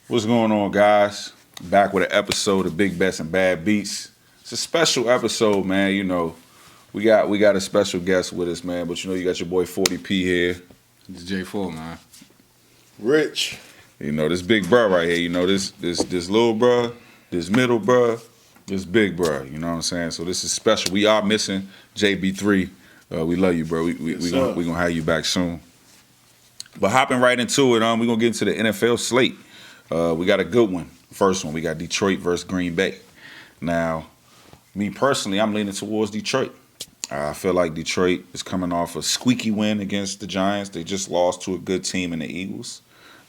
What's going on, guys? Back with an episode of Big Bets and Bad Beats. It's a special episode, man. You know, we got a special guest with us, man. But you know, you got your boy 40P here. It's J4, man. Rich. You know, this big bruh right here. You know, this little bruh, this middle bruh, this big bruh. You know what I'm saying? So this is special. We are missing JB3. We love you, bro. We gonna have you back soon. But hopping right into it, we're gonna get into the NFL slate. We got a good one. First one, we got Detroit versus Green Bay. Now, me personally, I'm leaning towards Detroit. I feel like Detroit is coming off a squeaky win against the Giants. They just lost to a good team in the Eagles.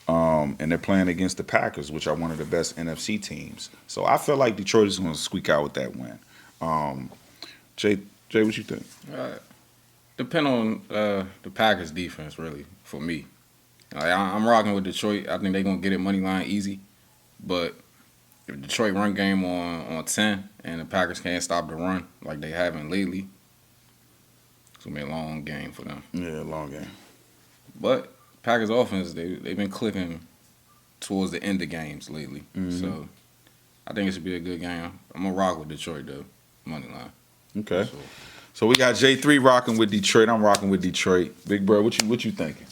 And they're playing against the Packers, which are one of the best NFC teams. So I feel like Detroit is going to squeak out with that win. Jay, what you think? Depend on the Packers defense, really, for me. I'm rocking with Detroit. I think they're going to get it money line easy. But if Detroit run game on 10 and the Packers can't stop the run like they haven't lately, it's going to be a long game for them. Yeah, long game. But Packers offense, they've been clicking towards the end of games lately. Mm-hmm. So I think it should be a good game. I'm going to rock with Detroit, though, money line. Okay. So we got J3 rocking with Detroit. I'm rocking with Detroit. Big bro, what you thinking?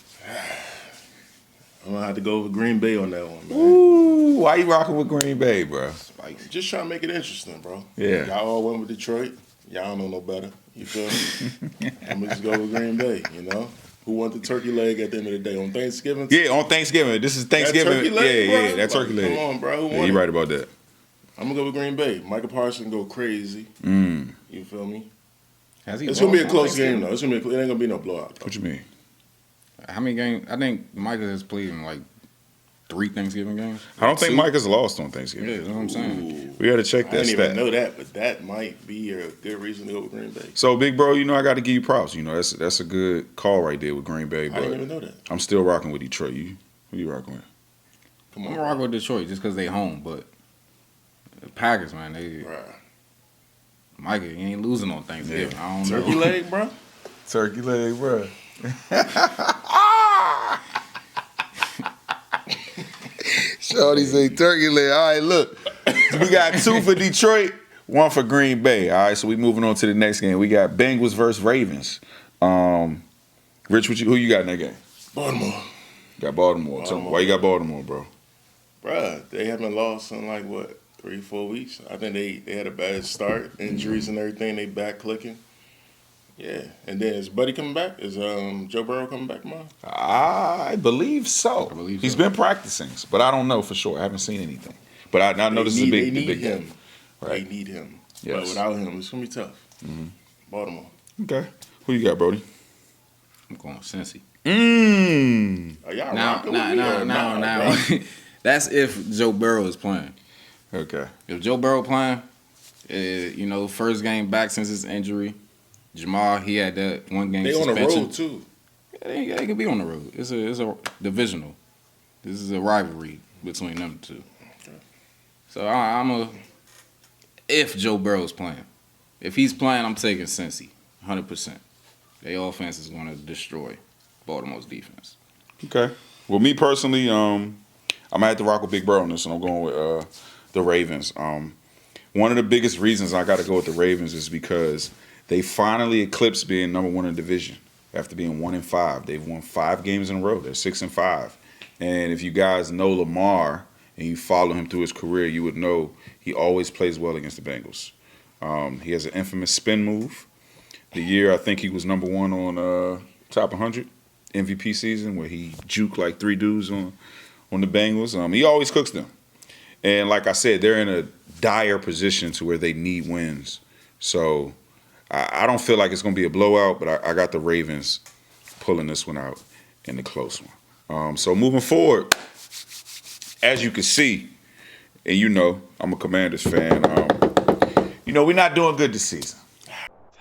I'm going to have to go with Green Bay on that one, man. Ooh, why you rocking with Green Bay, bro? Like, just trying to make it interesting, bro. Yeah. Y'all all went with Detroit. Y'all don't know no better. You feel me? I'm going to just go with Green Bay, you know? Who won the turkey leg at the end of the day? On Thanksgiving? Yeah, on Thanksgiving. This is Thanksgiving. That turkey leg, yeah, that turkey leg. Come on, bro. Who won Yeah, you're right about that. I'm going to go with Green Bay. Michael Parsons go crazy. You feel me? It's going to be a close game, though. It ain't going to be no blowout, though. What you mean? How many games? I think Micah has played in like 3 Thanksgiving games. I don't think Mike has lost on Thanksgiving. Yeah, that's what I'm saying. We got to check that I didn't stat. even know that, but that might be a good reason to go with Green Bay. So, big bro, you know I got to give you props. You know that's a good call right there with Green Bay. But I didn't even know that. I'm still rocking with Detroit. Who you rocking with? Come on, I'm rocking with Detroit just because they home, but the Packers, man, Micah, he ain't losing on Thanksgiving. Yeah. I don't Turkey know. leg, bro? Turkey leg, bro. Shorty say turkey leg. All right, look. We got 2 for Detroit, 1 for Green Bay. All right, so we moving on to the next game. We got Bengals versus Ravens. Rich, who you got in that game? Baltimore. Got Baltimore. Why you got Baltimore, bro? Bruh, they haven't lost in like, 3-4 weeks? I think they had a bad start. Injuries and everything. They back clicking. Yeah. And then is Buddy coming back? Is Joe Burrow coming back tomorrow? I believe so. He's been practicing, but I don't know for sure. I haven't seen anything. But I know this is a big him. game. Right. They need him. Yes. But without him, it's going to be tough. Mm-hmm. Baltimore. Okay. Who you got, Brody? I'm going Cincy. Are y'all rocking with me? Now. That's if Joe Burrow is playing. Okay. If Joe Burrow playing, first game back since his injury. Jamal, he had that 1 game suspension. They on the road, too. Yeah, they can be on the road. It's a divisional. This is a rivalry between them 2. Okay. So if Joe Burrow's playing. If he's playing, I'm taking Cincy, 100%. Their offense is going to destroy Baltimore's defense. Okay. Well, me personally, I'm going to have to rock with Big Bro on this, and I'm going with the Ravens. One of the biggest reasons I got to go with the Ravens is because they finally eclipsed being number 1 in the division after being 1-5. They've won 5 games in a row. They're 6-5. And if you guys know Lamar and you follow him through his career, you would know he always plays well against the Bengals. He has an infamous spin move. The year I think he was number 1 on top 100 MVP season where he juked like 3 dudes on the Bengals. He always cooks them. And like I said, they're in a dire position to where they need wins. So I don't feel like it's going to be a blowout, but I got the Ravens pulling this one out in the close one. So moving forward, as you can see, and you know, I'm a Commanders fan, we're not doing good this season.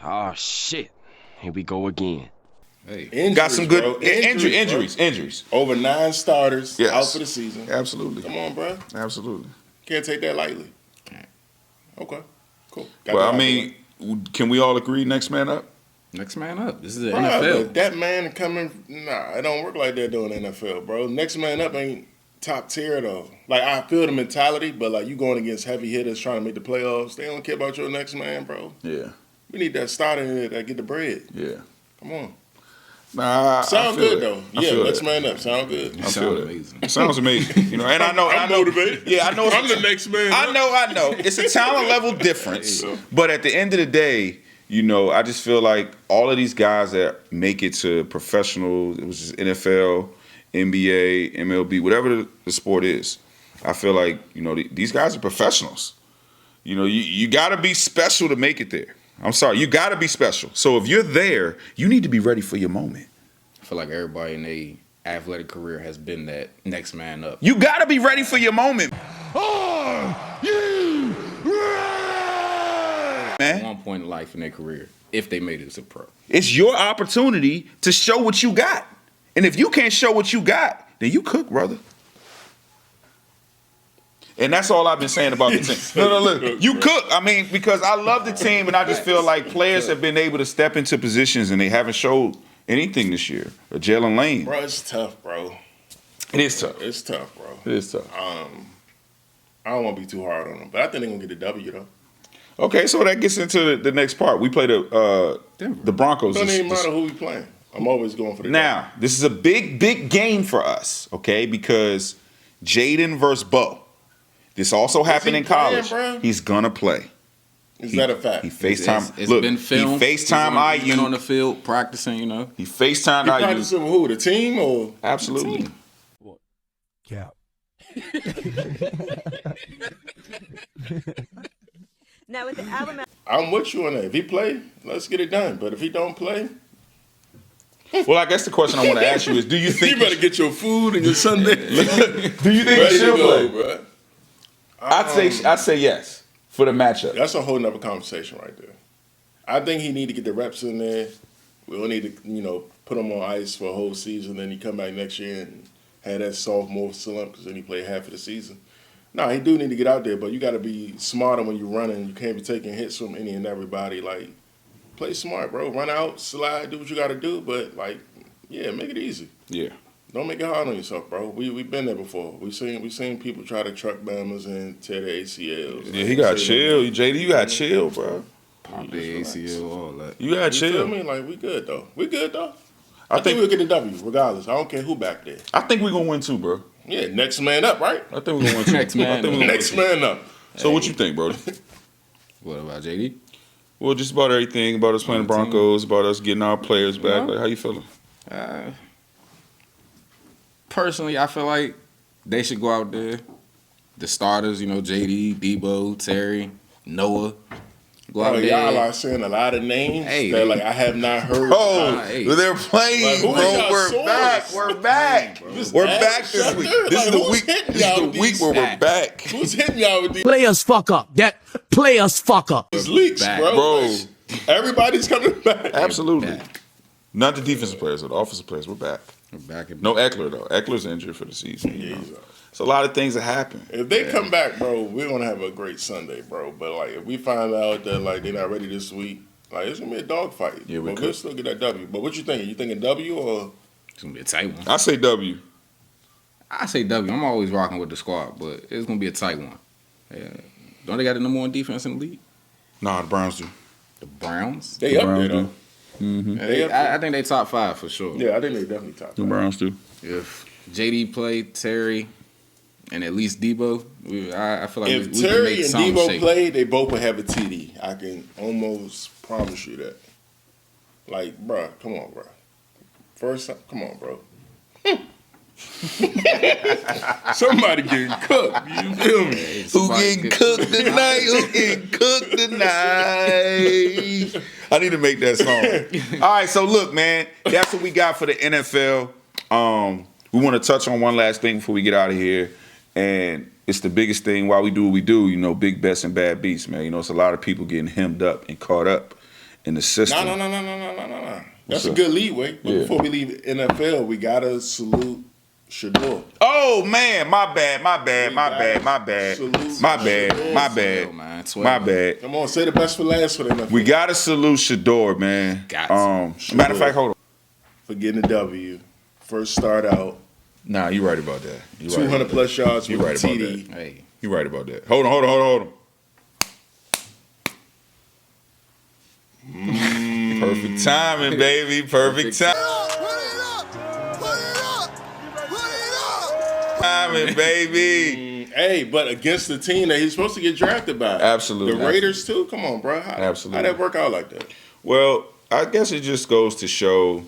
Oh, shit. Here we go again. Hey, Injuries, got some good bro. injuries. Over 9 starters Yes. out for the season. Absolutely. Come on, bro. Absolutely. Can't take that lightly. Okay, cool. Well, I mean, can we all agree next man up? Next man up. This is the Bro, NFL. but that man coming, it don't work like that doing NFL, bro. Next man up ain't top tier though. Like I feel the mentality, but like you going against heavy hitters trying to make the playoffs, they don't care about your next man, bro. Yeah. We need that starter in there that get the bread. Yeah. Come on. Nah, Sound good though. Yeah, next man up. Sound good. I feel that. amazing. It sounds amazing. You know, and I know I'm motivated. Yeah, I know. I'm the next man. I know. It's a talent level difference, but at the end of the day, you know, I just feel like all of these guys that make it to professional, it was just NFL, NBA, MLB, whatever the sport is. I feel like, you know, these guys are professionals. You know, you got to be special to make it there. I'm sorry, you got to be special. So if you're there, you need to be ready for your moment. I feel like everybody in their athletic career has been that next man up. You got to be ready for your moment. Are you ready? Man, At one point in life in their career, if they made it to pro. it's your opportunity to show what you got. And if you can't show what you got, then you cook, brother. And that's all I've been saying about the team. No, look, you cook. I mean, because I love the team, and I just feel like players have been able to step into positions, and they haven't showed anything this year. Jalen Lane. Bro, it's tough, bro. It is tough. It's tough, bro. It is tough. I don't want to be too hard on them, but I think they're gonna get a W though. Okay, so that gets into the next part. We play the Broncos. It doesn't even matter who we playing. I'm always going for the Now, this is a big game for us, okay? Because Jaden versus Bo. This also happened he in college. playing, bro? He's gonna play. Is that a fact? He FaceTime. It's Look, been filmed. he FaceTime He's been on the IU. field practicing, you know. He FaceTime You IU. practicing with who? The team or? Absolutely. Yeah. Now with the Alabama. I'm with you on that. If he play, let's get it done. But if he don't play, Well, I guess the question I want to ask you is: do you you think? better get your food and your Sunday. do you think he Ready should to go, play? bro. I'd say yes for the matchup. That's a whole nother conversation right there. I think he need to get the reps in there. We'll need to, put him on ice for a whole season. Then he come back next year and have that sophomore slump because then he played half of the season. No, he do need to get out there, but you got to be smarter when you're running. You can't be taking hits from any and everybody. Like, play smart, bro. Run out, slide, do what you got to do. But, make it easy. Yeah. Don't make it hard on yourself, bro. We've been there before. We've seen people try to truck Bammers and tear their ACLs. Yeah, he got chill. JD, you got chill, bro. Pop the ACL, all that. You got You chill. feel me? Like, we good, though. I think we'll get the W, regardless. I don't care who back there. I think we're gonna win too, bro. Yeah, next man up, right? I think we're gonna win too. Next man I think we're gonna win Next too. man up. So what you think, bro? What about JD? Well, just about everything, about us playing the Broncos, about us getting our players back. Yeah. Like, how you feeling? Personally, I feel like they should go out there. The starters, JD, Debo, Terry, Noah. Go out Bro, there. y'all are saying a lot of names Hey, that they- I have not heard. Oh, hey. they're playing, Like, who is bro. y'all We're source? back. We're back. This We're ass back this shut week. there? This is Like, the who's week. hitting This is y'all the with week these where we're stats? back, Who's hitting y'all with Players fuck up. That players fuck up. these leaks, Back. bro? bro. Like, everybody's coming back. Absolutely. Back. Not the defensive players, but the offensive players. We're back. We're back in No Eckler though. Eckler's injured for the season. You know? he's out. It's a lot of things that happen. If they come back, bro, we're gonna have a great Sunday, bro. But if we find out that they're not ready this week, it's gonna be a dogfight. Yeah, we but could. we'll still get that W. But what you thinking? You thinking W or? It's going to be a tight one. I say W. I say W. I'm always rocking with the squad, but it's going to be a tight one. Yeah. Don't they got the number one defense in the league? Nah, the Browns do. The Browns? They up Browns there though. do. Mm-hmm. They up I think they top 5 for sure. Yeah, I think they definitely top. The five. Browns do. If JD played, Terry, and at least Debo, I feel like If we can Terry make and something Debo shake. play, they both would have a TD. I can almost promise you that. Bro, come on, bro. First time, come on, bro. Somebody getting cooked. You feel me? Who getting cooked tonight? Who getting cooked tonight? I need to make that song. All right, so look, man, that's what we got for the NFL. We want to touch on one last thing before we get out of here, and it's the biggest thing why we do what we do. Big bets and bad beats, man. It's a lot of people getting hemmed up and caught up in the system. No. That's a up? good leeway. But Yeah. before we leave NFL, we gotta salute Shador. Oh man, my bad. Salute My bad. Yo, man, 12. My bad. Come on, say the best for last for the NFL. We gotta salute Shador, man. Got to. Matter of fact, hold on. For getting the W. First start out. Nah, you're right about that. 200 plus yards You're with right a about TD. that. Hey, You're right about that. Hold on. Perfect timing, baby. Perfect timing, baby. Hey, but against the team that he's supposed to get drafted by. Absolutely. The Raiders, too? Come on, bro. Absolutely. How'd that work out like that? Well, I guess it just goes to show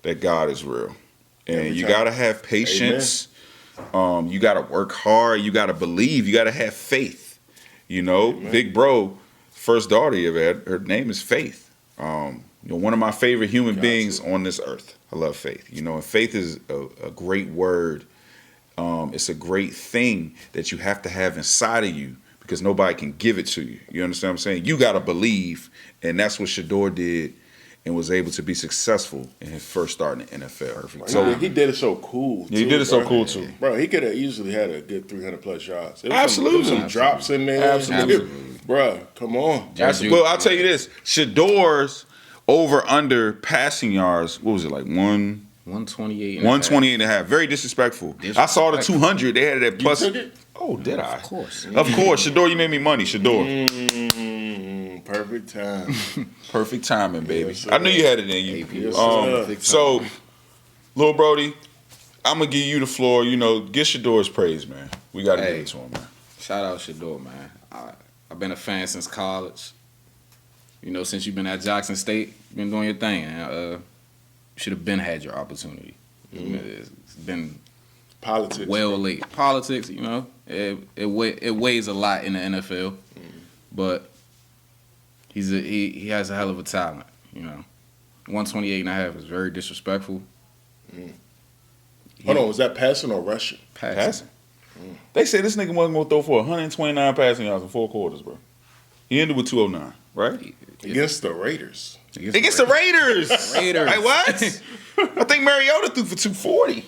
that God is real. And Every you time. got to have patience. You got to work hard. You got to believe. You got to have faith. You know, Amen. Big Bro, first daughter you ever had, her name is Faith. One of my favorite human beings on this earth. I love faith. And faith is a great word. It's a great thing that you have to have inside of you because nobody can give it to you. You understand what I'm saying? You got to believe, and that's what Shador did and was able to be successful in his first start in the NFL. So he did it so cool. He did it so cool, too. Bro, he could have easily had a good 300 plus yards. There was Absolutely. some drops in there. Absolutely. Bro, come on. Well, I'll tell you this. Shador's over-under passing yards, what was it, like 128. 128 and a half. Very disrespectful. I saw the 200. They had it at plus. You took it? Oh, did I? Of course. Of course. Shador, you made me money. Shador. Perfect time. Perfect timing, baby. Yes, sir. I knew you had it in you. Yes, sir. So, Lil Brody, I'm going to give you the floor. Get Shador's praise, man. We got to give it to him, man. Shout out Shador, man. I've been a fan since college. Since you've been at Jackson State, you've been doing your thing. You should have been had your opportunity. It's been Politics. well late. Politics, it weighs a lot in the NFL, but he has a hell of a talent. 128 and a half is very disrespectful. Hold on, was that passing or rushing? Passing. They said this nigga wasn't going to throw for 129 passing yards in 4 quarters, bro. He ended with 209, right? Against the Raiders. Against the Raiders. Like what? I think Mariota threw for 240.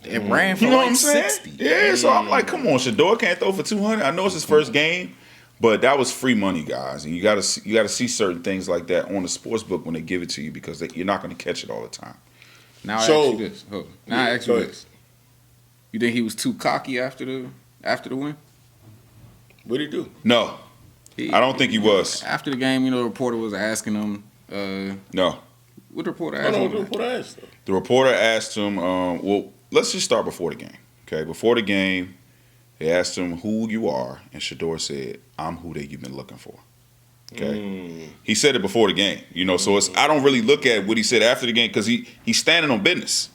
It ran for You know what like I'm saying? 60. Yeah, so I'm like, come on, Shador can't throw for 200. I know it's his first game, but that was free money, guys. And you got to see certain things like that on the sports book when they give it to you because you're not going to catch it all the time. Now So- I ask you this. Now I ask go you ahead. this. You think he was too cocky after the win? What did he do? No, I don't think he was. After the game, the reporter was asking him. No. What the reporter Hold asked on, him? what I asked though. The reporter asked him, well, let's just start before the game. Okay, before the game, they asked him who you are, and Shador said, I'm who you've been looking for. Okay, he said it before the game, so I don't really look at what he said after the game because he's standing on business.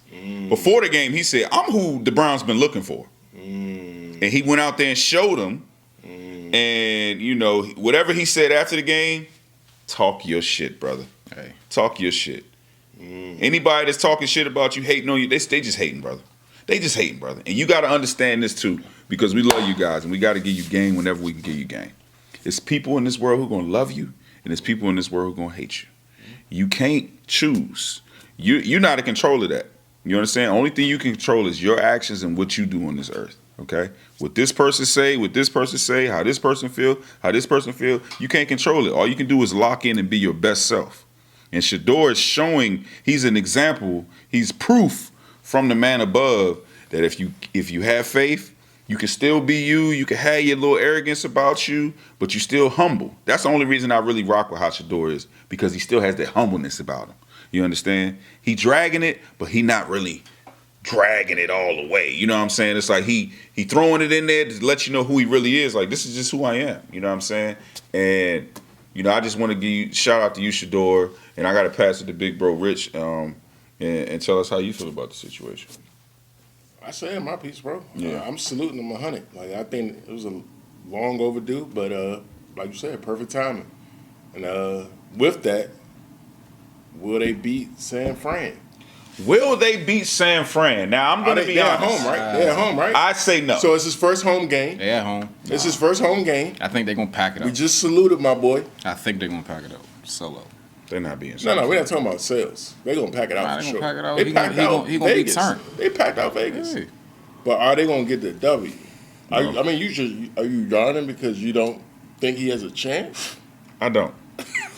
Before the game, he said, I'm who the Browns been looking for. And he went out there and showed them. And, whatever he said after the game, talk your shit, brother. Hey. Talk your shit. Anybody that's talking shit about you, hating on you, they just hating, brother. They just hating, brother. And you got to understand this, too, because we love you guys, and we got to give you game whenever we can give you game. It's people in this world who are going to love you, and there's people in this world who are going to hate you. You can't choose. You're not in control of that. You understand? Only thing you can control is your actions and what you do on this earth. Okay? What this person say, how this person feel, you can't control it. All you can do is lock in and be your best self. And Shador is showing, he's an example, he's proof from the man above that if you have faith, you can still be you can have your little arrogance about you, but you still humble. That's the only reason I really rock with how Shador is, because he still has that humbleness about him. You understand? He dragging it, but he not really dragging it all the way. You know what I'm saying? It's like he throwing it in there to let you know who he really is. Like, this is just who I am. You know what I'm saying? And, I just want to give you shout out to you, Shador, and I got to pass it to Big Bro Rich and tell us how you feel about the situation. I said my piece, bro. Yeah. I'm saluting him 100. Like, I think it was a long overdue, but like you said, perfect timing. And with that, will they beat San Fran? Will they beat San Fran? Now, I'm going to be They're at honest. home, right? They're at home, right? I say no. So it's his first home game. They at home. It's his first home game. I think they're going to pack it up. We just saluted my boy. I think they're going to pack it up. Solo. They're not being No, we're not talking about sales. They're going to pack it out Nah, for they sure. gonna pack it out. They He packed gonna- out he gonna be Vegas. turned. They packed out Vegas. Hey. But are they going to get the W? Are you yarning because you don't think he has a chance? I don't.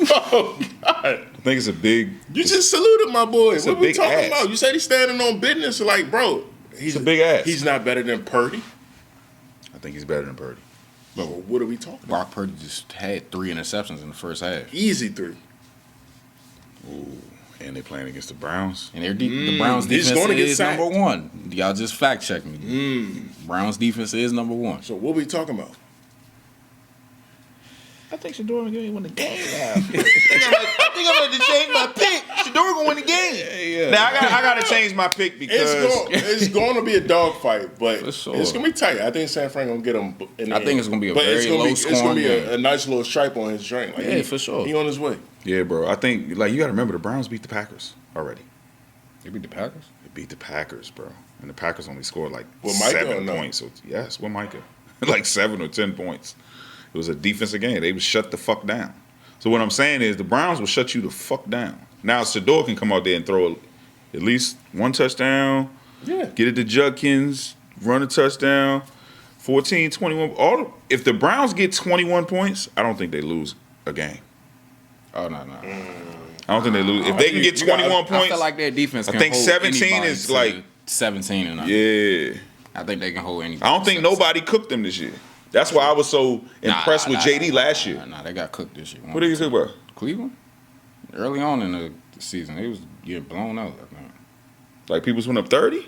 Oh, God. I think it's a big... You just saluted my boy. It's a What we big talking ask. about? You said he's standing on business. Like, bro, He's a big ass. He's not better than Purdy. I think he's better than Purdy. But what are we talking about? Brock Purdy just had 3 interceptions in the first half. Easy 3. Ooh, and they playing against the Browns. And the Browns He's defense gonna get is sacked. number 1. Y'all just fact check me. Browns defense is number 1. So what are we talking about? I think Shador gonna win the game now. I think I'm gonna change my pick. Shador gonna win the game. Yeah. Now I gotta change my pick because It's going to be a dogfight, but For sure. it's going to be tight. I think San Fran going to get him in the I think end. it's gonna be a But very it's gonna low It's going to scoring be game. a nice little stripe on his drink. Like, Yeah, for sure. He on his way. yeah, bro. I think like you gotta remember the Browns beat the Packers already. They beat the Packers? They beat the Packers, bro, and the Packers only scored like With Micah or 7 no? points. So yes, with Micah, like 7 or 10 points. It was a defensive game. They would shut the fuck down. So what I'm saying is the Browns will shut you the fuck down. Now Shador can come out there and throw at least 1 touchdown. Yeah. Get it to Judkins, run a touchdown, 14, 21. If the Browns get 21 points, I don't think they lose a game. Oh, no. I don't think they lose. If they can get you got- 21 I points, feel like their defense can I think hold 17 anybody is to like 17 and up. yeah. I think they can hold anybody. I don't think nobody cooked them this year. That's why I was so impressed with JD last year. Nah, they got cooked this year. What did you say, bro? Cleveland? Early on in the season, they was getting blown out. I think. Like people went up 30?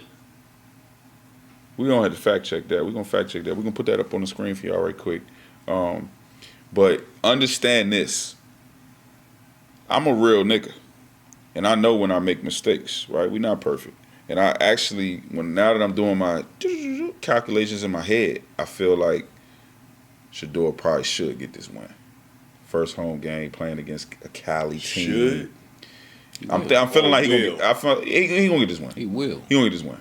We don't have to fact check that. We're gonna fact check that. We're gonna put that up on the screen for y'all right quick. But understand this. I'm a real nigga. And I know when I make mistakes, right? We're not perfect. And I actually, now that I'm doing my calculations in my head, I feel like Shador probably should get this win. First home game playing against a Cali team. Should. I'm feeling like he will. gonna get this win. He will. He gonna get this win.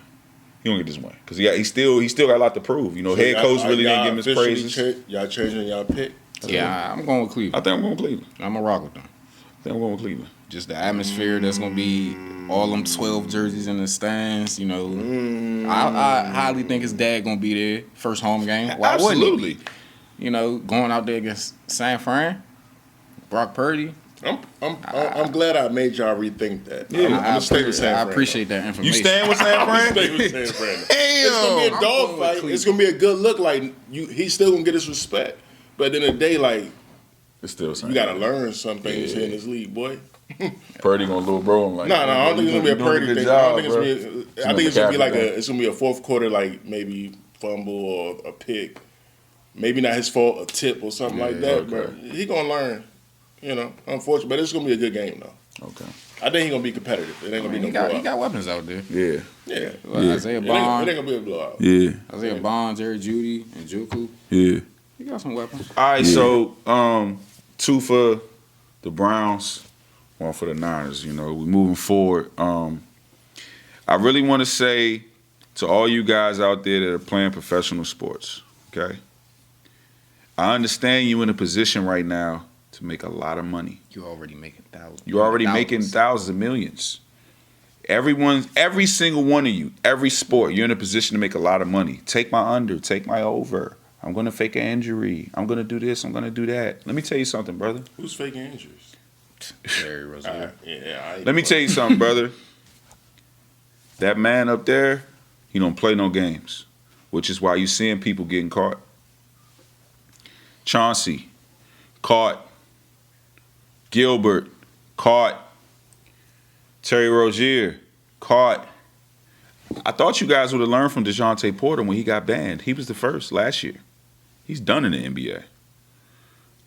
He gonna get this win because he still got a lot to prove. You know, head coach really didn't give him his praises. Y'all changing y'all pick? Yeah, I'm going with I Cleveland. think I'm going Cleveland. I'm going to rock with them. I think I'm going with Cleveland. Just the atmosphere that's going to be all them 12 jerseys in the stands, you know. I highly think his dad going to be there. First home game. Why wouldn't he? Absolutely. You know, going out there against San Fran, Brock Purdy. I'm glad I made y'all rethink that. Yeah. I'm gonna stay with San I Fran. appreciate that information. You stand with San I'm gonna stay Fran? with San Fran. It's gonna be a I'm dog going with fight. Cleveland. It's gonna be a good look. Like he's still gonna get his respect. But at the end of the day, like It's still San you gotta learn some things here in this league, boy. Purdy gonna little bro him like. No, I don't think it's gonna be a Purdy thing. I think it's gonna be like a. it's gonna be a fourth quarter, like maybe fumble or a pick. Maybe not his fault, a tip or something like that. okay. But he gonna learn. You know, unfortunately, but it's gonna be a good game though. Okay. I think he's gonna be competitive. It ain't gonna be no he blowout. got weapons out there. Yeah. Yeah. Isaiah It ain't Bond, gonna be a blowout. Yeah. Isaiah Bond, Jerry Judy, and Juku. Yeah. He got some weapons. All right. So 2 for the Browns, 1 for the Niners. You know, we're moving forward. I really want to say to all you guys out there that are playing professional sports, okay? I understand you in a position right now to make a lot of money. You already making thousands. You're already making thousands of millions. Every single one of you, every sport, you're in a position to make a lot of money. Take my under, take my over. I'm going to fake an injury. I'm going to do this, I'm going to do that. Let me tell you something, brother. Who's faking injuries? Jerry Rozier. Let me tell you something, brother. That man up there, he don't play no games, which is why you're seeing people getting caught. Chauncey, caught. Gilbert, caught. Terry Rozier, caught. I thought you guys would have learned from DeJounte Porter when he got banned. He was the first last year. He's done in the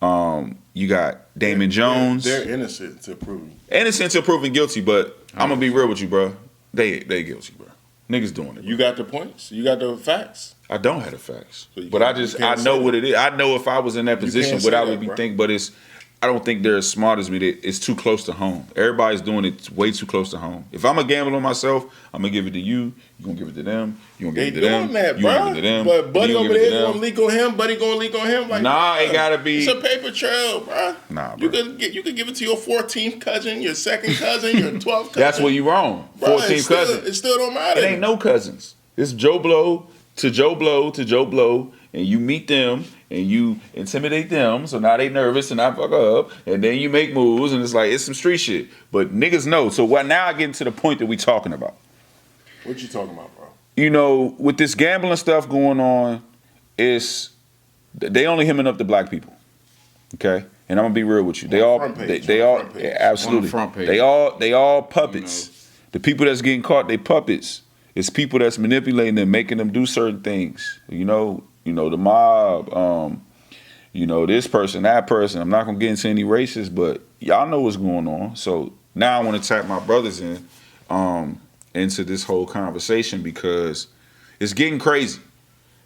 NBA. You got Damon Jones. They're innocent to prove. Innocent till proven guilty, but I'm gonna be real with you, bro. They guilty, bro. Niggas doing it. Bro. You got the points. You got the facts. I don't have the facts, So you but can't- I you can't know say what that. it is. I know if I was in that position, can't what say I that, would be bro. thinking. But I don't think they're as smart as me. It's too close to home. Everybody's doing it way too close to home. If I'm gonna gamble on myself, I'm gonna give it to you. You gonna give it to them. You gonna They give it to them. doing that, you bro. gonna give it to them. But Buddy you over give it to there them. gonna leak on him. Buddy gonna leak on him. Like Nah, it bruh, gotta be- It's a paper trail, bro. Nah, You bro. can give it to your 14th cousin, your second cousin, your 12th cousin. That's where you wrong. Bruh, 14 it still- cousins. It still don't matter. It ain't no cousins. It's Joe Blow to Joe Blow to Joe Blow, and you meet them and you intimidate them, so now they nervous and I fuck up, and then you make moves, and it's some street shit. But niggas know. So now I get to the point that we talking about. What you talking about, bro? you know, with this gambling stuff going on, they only hemming up the black people. Okay, and I'm gonna be real with you. They all, they all, yeah, absolutely. front page. They all puppets. The people that's getting caught, they puppets. It's people that's manipulating them, making them do certain things. You know, the mob. You know, this person, that person. I'm not gonna get into any races, but y'all know what's going on. So now I want to tap my brothers into this whole conversation because it's getting crazy.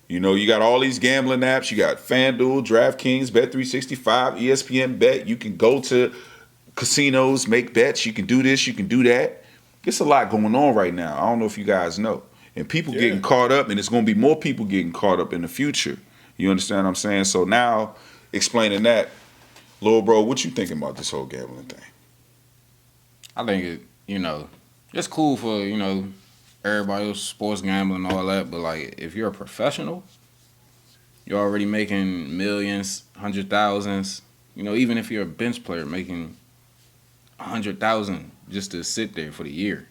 You know, you got all these gambling apps. You got FanDuel, DraftKings, Bet365, ESPN Bet. You can go to casinos, make bets. You can do this, you can do that. It's a lot going on right now. I don't know if you guys know. And people getting caught up, and it's going to be more people getting caught up in the future. You understand what I'm saying? So now, explaining that, Lil Bro, what you thinking about this whole gambling thing? I think it, you know, it's cool for, you know, everybody else, sports gambling and all that, but like if you're a professional, you're already making millions, 100,000s. You know, even if you're a bench player making 100,000 just to sit there for the year,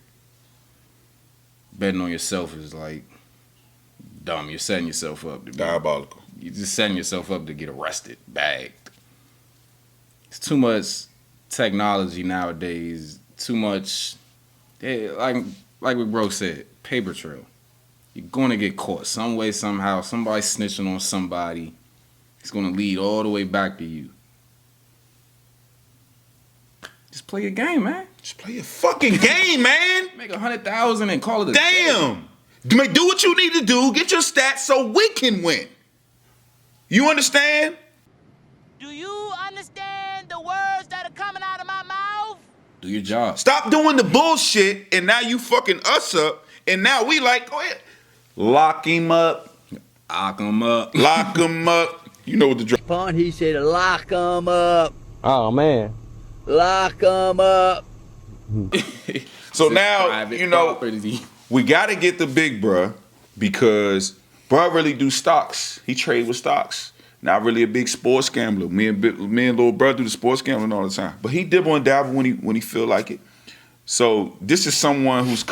betting on yourself is like dumb. You're setting yourself up to be Diabolical. You're just setting yourself up to get arrested, bagged. It's too much technology nowadays. Too much, like what bro said, paper trail. You're going to get caught some way, somehow. Somebody snitching on somebody. It's going to lead all the way back to you. Just play your game, man. Just play your fucking game, man. Make 100,000 and call it a Damn. day. Do what you need to do. Get your stats so we can win. You understand? Do you understand the words that are coming out of my mouth? Do your job. Stop doing the bullshit, and now you fucking us up, and now we like, go ahead. Lock him up. Lock 'em up. Lock him up. You know what the drop. Pun, he said, lock 'em up. Oh, man. Lock 'em up. So It's now, private you know, property. we got to get the big bruh because bruh really do stocks. He trade with stocks. Not really a big sports gambler. Me and little brother do the sports gambling all the time. But he dibble and dabble when he feel like it. So this is someone who's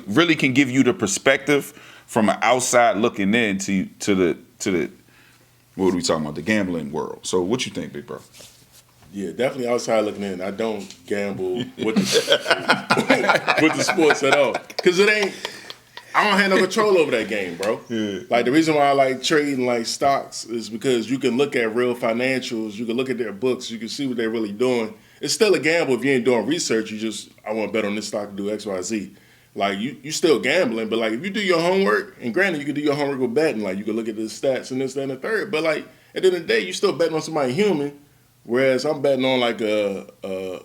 really can give you the perspective from an outside looking in to the what are we talking about, the gambling world. So what you think, big bro? Yeah, definitely outside looking in. I don't gamble with the sports at all. Because I don't have no control over that game, bro. Yeah. Like, the reason why I like trading, like, stocks is because you can look at real financials. You can look at their books. You can see what they're really doing. It's still a gamble if you ain't doing research. You just, I want to bet on this stock to do X, Y, Z. Like, you still gambling. But, like, if you do your homework, and granted, you can do your homework with betting. Like, you can look at the stats and this, that, and the third. But, like, at the end of the day, you still betting on somebody human. Whereas I'm betting on, like, a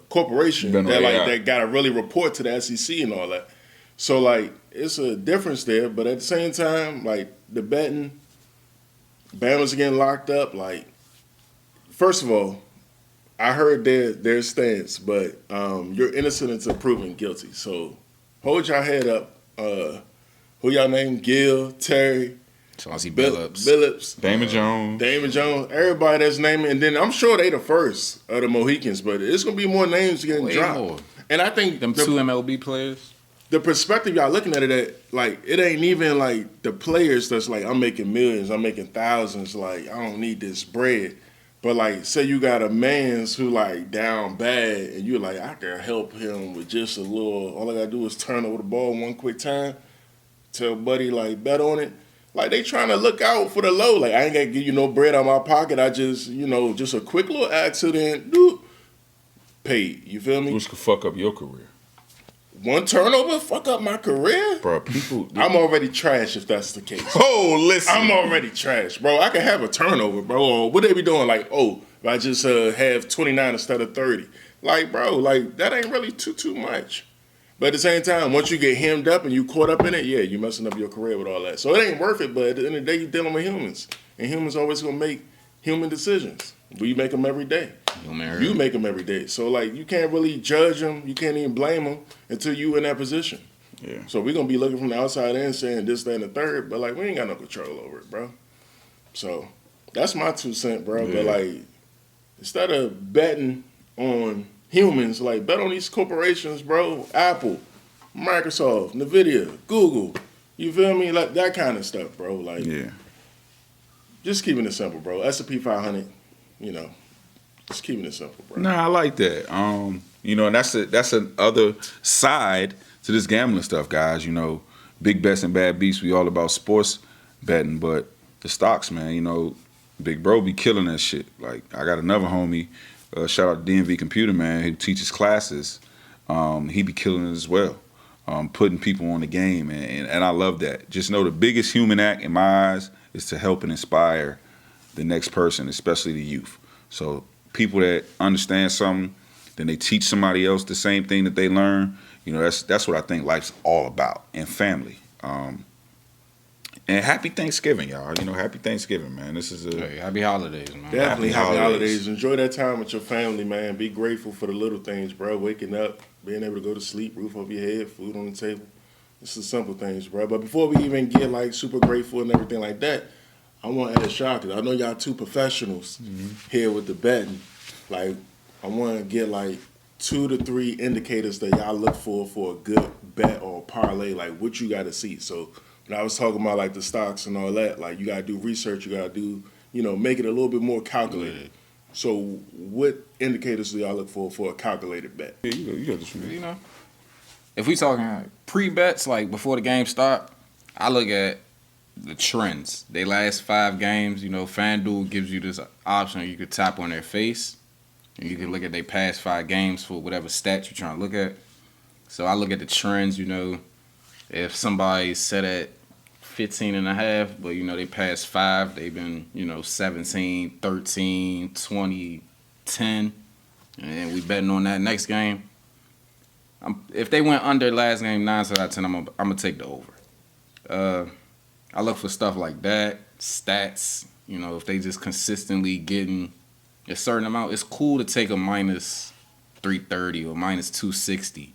corporation that got to really report to the SEC and all that. So, like, it's a difference there, but at the same time, like, the betting, Bama's getting locked up. Like, first of all, I heard their stance, but you're innocent until proven guilty. So hold your head up. Who y'all name? Gil, Terry, Chauncey Billups. Billups, Damon Jones, everybody that's naming, and then I'm sure they the first of the Mohicans, but it's gonna be more names getting Way dropped. more. And I think Them two MLB players. the perspective y'all looking at it at, like, it ain't even like the players that's like, I'm making millions, I'm making thousands, like, I don't need this bread. But, like, say you got a man's who, like, down bad, and you're like, I can help him with just a little, all I gotta do is turn over the ball one quick time, tell buddy, like, bet on it. Like, they trying to look out for the low. Like, I ain't gotta give you no bread out of my pocket. I just, just a quick little accident, doop, paid. You feel me? which could fuck up your career. One turnover, fuck up my career? Bro, people... I'm already trash if that's the case. Oh, listen. I'm already trash, bro. I can have a turnover, bro. Or what they be doing? Like, if I just have 29 instead of 30. Like, bro, like, that ain't really too much. But at the same time, once you get hemmed up and you caught up in it, yeah, you messing up your career with all that. So it ain't worth it, but at the end of the day, you're dealing with humans. And humans always going to make human decisions. We make them every day. You make them every day. So, like, you can't really judge them. You can't even blame them until you in that position. Yeah. So we're going to be looking from the outside in saying this, that, and the third. But, like, we ain't got no control over it, bro. So that's my 2 cents, bro. Yeah. But, like, instead of betting on humans, like, bet on these corporations, bro. Apple, Microsoft, NVIDIA, Google. You feel me? Like that kind of stuff, bro. Like, Yeah. just keeping it simple, bro. S&P 500, you know, just keeping it simple, bro. Nah, I like that. And that's another side to this gambling stuff, guys. Big bets and bad beats. We all about sports betting, but the stocks, man. Big bro be killing that shit. Like I got another homie. Shout out to DMV Computer, man, who teaches classes. He be killing it as well, putting people on the game, and I love that. Just know the biggest human act in my eyes is to help and inspire the next person, especially the youth. So people that understand something, then they teach somebody else the same thing that they learn. That's what I think life's all about, and family. And happy Thanksgiving, y'all. Happy Thanksgiving, man. This is Hey, happy holidays, man. Definitely happy holidays. holidays. Enjoy that time with your family, man. Be grateful for the little things, bro. Waking up, being able to go to sleep, roof over your head, food on the table. It's the simple things, bro. But before we even get like super grateful and everything like that, I want to add a shot because I know y'all two professionals here with the betting. Like, I want to get like 2 to 3 indicators that y'all look for a good bet or parlay. Like, what you got to see. So when I was talking about like the stocks and all that, like you got to do research. You got to do, make it a little bit more calculated. So what indicators do y'all look for a calculated bet? Yeah, you got this one. If we talking pre-bets, like before the game start, I look at the trends. They last 5 games. FanDuel gives you this option. You could tap on their face, and you can look at their past 5 games for whatever stat you're trying to look at. So I look at the trends. If somebody's set at 15.5, but they past 5, they've been 17, 13, 20, 10, and we betting on that next game. If they went under last game 9 out of 10, I'm gonna take the over. I look for stuff like that, stats. If they just consistently getting a certain amount, it's cool to take a minus 330 or minus 260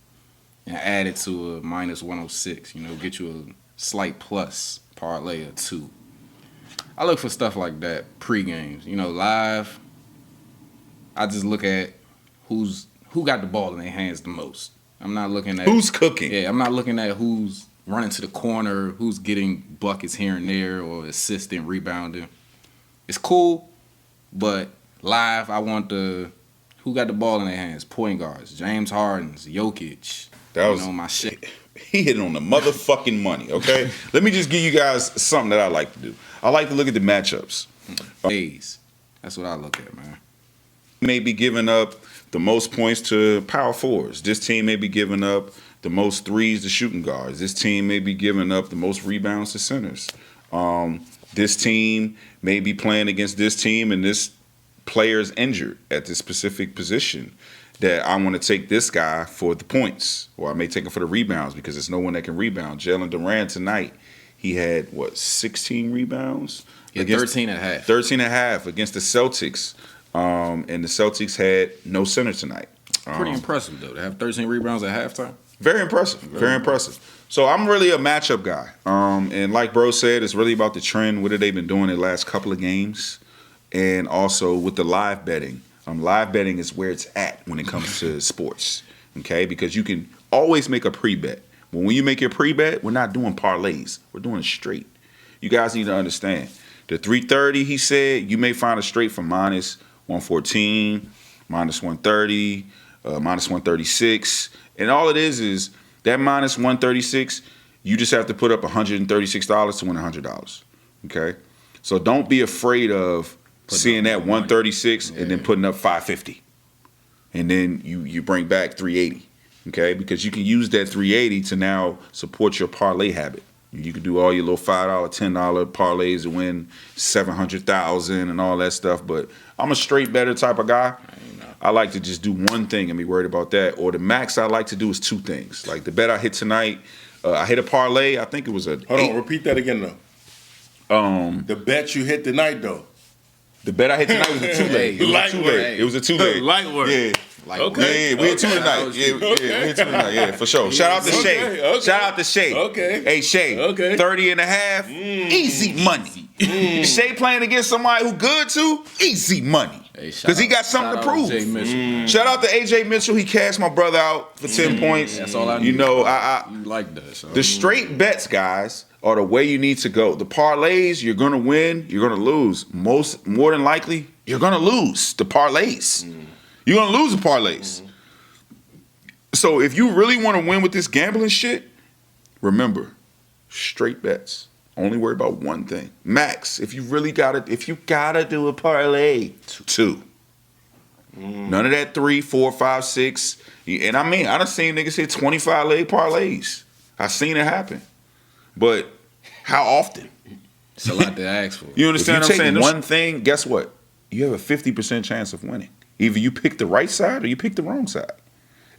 and add it to a minus 106. Get you a slight plus parlay or 2. I look for stuff like that pre-games. Live, I just look at who got the ball in their hands the most. I'm not looking at Who's cooking. Yeah, I'm not looking at who's running to the corner, who's getting buckets here and there, or assisting, rebounding. It's cool, but live, I want who got the ball in their hands. Point guards, James Harden's, Jokic. That was my shit. He hit on the motherfucking money, okay? Let me just give you guys something that I like to do. I like to look at the matchups. Days. That's what I look at, man. May be giving up the most points to power forwards. This team may be giving up the most threes to shooting guards. This team may be giving up the most rebounds to centers. This team may be playing against this team and this player's injured at this specific position that I want to take this guy for the points, or I may take him for the rebounds because there's no one that can rebound. Jalen Durant tonight, he had, 16 rebounds? Yeah, 13 and a half. 13 and a half against the Celtics. And the Celtics had no center tonight. Pretty impressive, though, to have 13 rebounds at halftime. Very impressive. Very impressive. So I'm really a matchup guy. And like bro said, it's really about the trend. What have they been doing the last couple of games? And also with the live betting. Live betting is where it's at when it comes to sports. Okay? Because you can always make a pre-bet. When you make your pre-bet, we're not doing parlays. We're doing it straight. You guys need to understand. The 330, he said, you may find a straight for minus 114, minus 130, minus 136. And all it is that minus 136, you just have to put up $136 to win $100. Okay? So don't be afraid of seeing that 136 and then putting up 550. And then you bring back 380. Okay? Because you can use that 380 to now support your parlay habit. You can do all your little $5, $10 parlays to win $700,000 and all that stuff. But I'm a straight better type of guy. I like to just do one thing and be worried about that. Or the max I like to do is 2 things. Like the bet I hit tonight, I hit a parlay. I think it was a. Hold on, repeat that again though. The bet you hit tonight though. The bet I hit tonight was a 2-leg. It was a 2-leg. It was a 2-leg. Light work. Yeah. Like, Okay. Yeah, we hit 2 tonight. Yeah, we hit 2 tonight. Yeah, for sure. Shout out to Shay. Okay. Shout out to Shay. Okay. Hey, Shay. Okay. 30 and a half. Easy money. Shay playing against somebody who good too. Easy money. Because he got something to prove. Shout out to AJ Mitchell. He cashed my brother out for 10 points. That's all I need. You know, You like that. So. the straight bets, guys, are the way you need to go. The parlays, you're gonna win, you're gonna lose. More than likely, you're gonna lose the parlays. You're gonna lose the parlays. So if you really want to win with this gambling shit, remember, straight bets. Only worry about one thing. Max, if you gotta do a parlay, 2. None of that 3, 4, 5, 6. And I mean, I done seen niggas hit 25 leg parlays. I seen it happen. But how often? It's a lot to ask for. You understand what I'm saying? If you take One thing, guess what? You have a 50% chance of winning. Either you pick the right side or you pick the wrong side.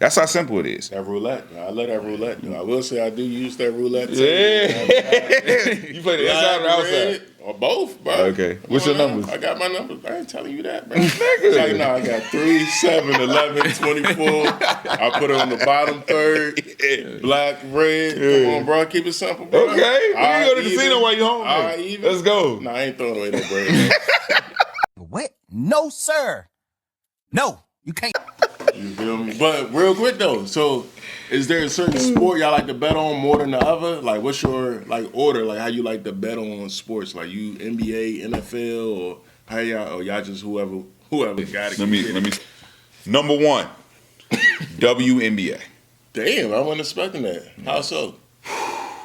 That's how simple it is. That roulette. I love that roulette. I will say I do use that roulette. Yeah. You play the inside or the outside? Or both, bro. Okay. What's your numbers? I got my numbers. I ain't telling you that, bro. Like, no, I got 3, 7, 11, 24. I put it on the bottom third. Black, red. Come on, bro. Keep it simple, bro. Okay. We can go to the casino while you home. Let's go. No, I ain't throwing away no bread. What? No, sir. No, you can't. You feel me? But real quick though, so is there a certain sport y'all like to bet on more than the other? Like, what's your order? Like, how you like to bet on sports? Like, you NBA, NFL, or how y'all? Or y'all just whoever got it. Let me. Number 1, WNBA. Damn, I wasn't expecting that. How so?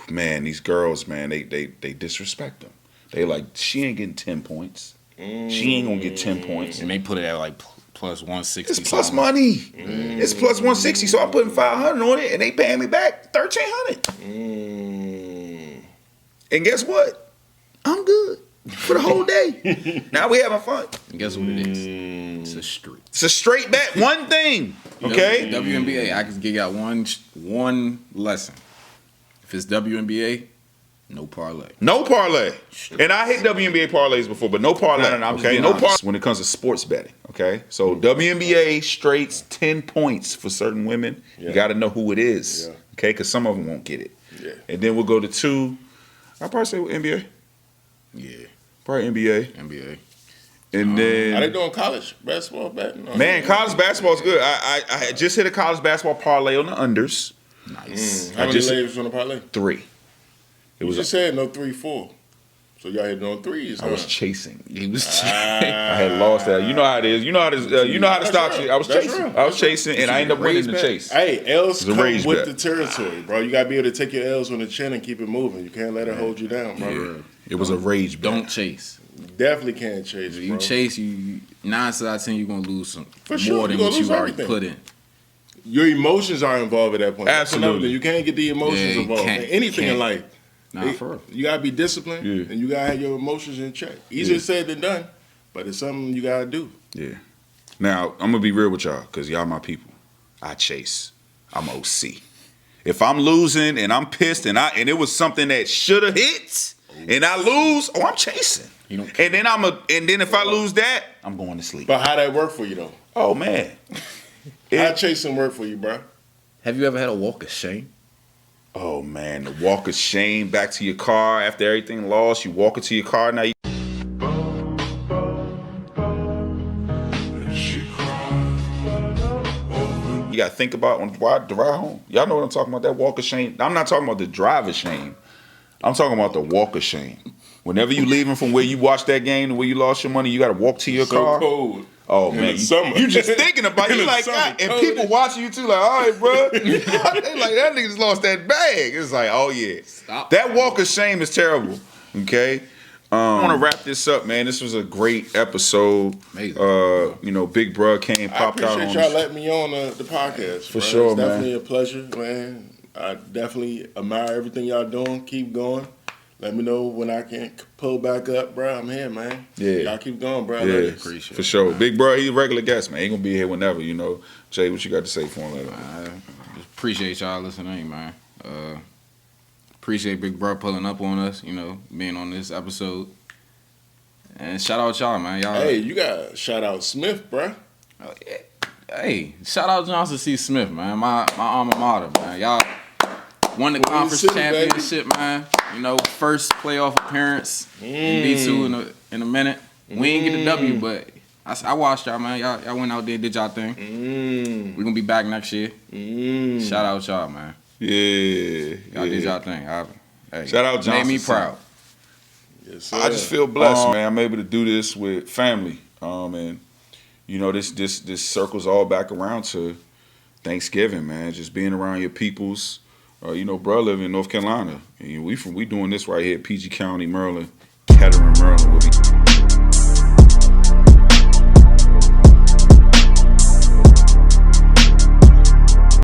Man, these girls, man, they disrespect them. They like, she ain't getting 10 points. She ain't gonna get 10 points. And they put it at like plus 160. It's plus money. It's plus 160. So I'm putting 500 on it, and they paying me back 1,300. And guess what? I'm good for the whole day. Now we having fun. And guess what it is? It's a street. It's a straight bet. One thing. Okay. WNBA. I can give y'all one lesson. If it's WNBA, no parlay. No parlay. And I hit WNBA parlays before, but no parlay. No, Okay. No parlay when it comes to sports betting. Okay. So WNBA straights 10 points for certain women. You got to know who it is. Yeah. Okay. Because some of them won't get it. Yeah. And then we'll go to 2. I'll probably say NBA. Yeah. Probably NBA. NBA. And then. Are they doing college basketball betting? Man, college basketball is good. I just hit a college basketball parlay on the unders. Nice. How many ladies on the parlay? 3. It You was. just said no 3, 4. So y'all had on 3s. I was chasing. He was. I had lost that. You know how it is. You know how this. You know how the stock. I was That's chasing. real. I was chasing, and I ended up winning the bet. chase. Hey, L's It's a come rage with bet. the territory, bro. You gotta be able to take your L's on the chin and keep it moving. You can't let it hold you down, bro. Yeah. It was a rage bet. Don't chase. Definitely can't chase. If you bro. chase, you 9 out of 10 you're gonna lose some For sure, more than you gonna what you lose already everything. put in. Your emotions are involved at that point. That's another Absolutely. thing. You can't get the emotions Yeah, you involved. can't. In anything in Can't. life. Nah, for real. You gotta be disciplined, Yeah. and you gotta have your emotions in check. Easier said than done, but it's something you gotta do. Yeah. Now I'm gonna be real with y'all, cause y'all my people. I chase. I'm OC. If I'm losing and I'm pissed and it was something that should have hit, and I lose, I'm chasing. You don't care. And then if I lose that, I'm going to sleep. But how that work for you though? Oh man. How chasing work for you, bro? Have you ever had a walk of shame? Oh man, the walk of shame back to your car after everything lost. You walk into your car now. You gotta think about on the ride home. Y'all know what I'm talking about. That walk of shame. I'm not talking about the drive of shame. I'm talking about the walk of shame. Whenever you leaving from where you watched that game and where you lost your money, you gotta walk to your So car. cold. Oh In man, the summer. you just thinking about it. In You the like summer, God, and cold. people watching you too. Like, all right, bro. They like that nigga just lost that bag. It's like, oh yeah, Stop. that walk of shame is terrible. Okay, I want to wrap this up, man. This was a great episode. Amazing. You know, Big Bruh came, I popped out appreciate on y'all us. letting me on the podcast. For bro. sure, it's man. definitely a pleasure, man. I definitely admire everything y'all doing. Keep going. Let me know when I can pull back up, bro. I'm here, man. Yeah. Y'all keep going, bro. I Yeah, love it. Appreciate for it, sure. man. Big Bruh, he's a regular guest, man. He gonna be here whenever. You know, Jay, what you got to say for him later? I just appreciate y'all listening, man. Appreciate Big Bro pulling up on us, you know, being on this episode. And shout out y'all, man. Y'all. Hey, you got shout out Smith, bro. Oh, yeah. Hey, shout out Johnson C. Smith, man. My alma mater, man. Y'all won the conference City, championship, man. You know, first playoff appearance in D2 in a minute. We ain't get the W, but I watched y'all, man. Y'all went out there, did y'all thing. We gonna be back next year. Shout out y'all, man. Yeah. Y'all did y'all thing. Hey, Shout out Johnson. Made me proud. Yes, sir. I just feel blessed, man. I'm able to do this with family. And you know, this circles all back around to Thanksgiving, man. Just being around your peoples. You know, bro, live in North Carolina. And we doing this right here, PG County, Maryland, Kettering, Maryland.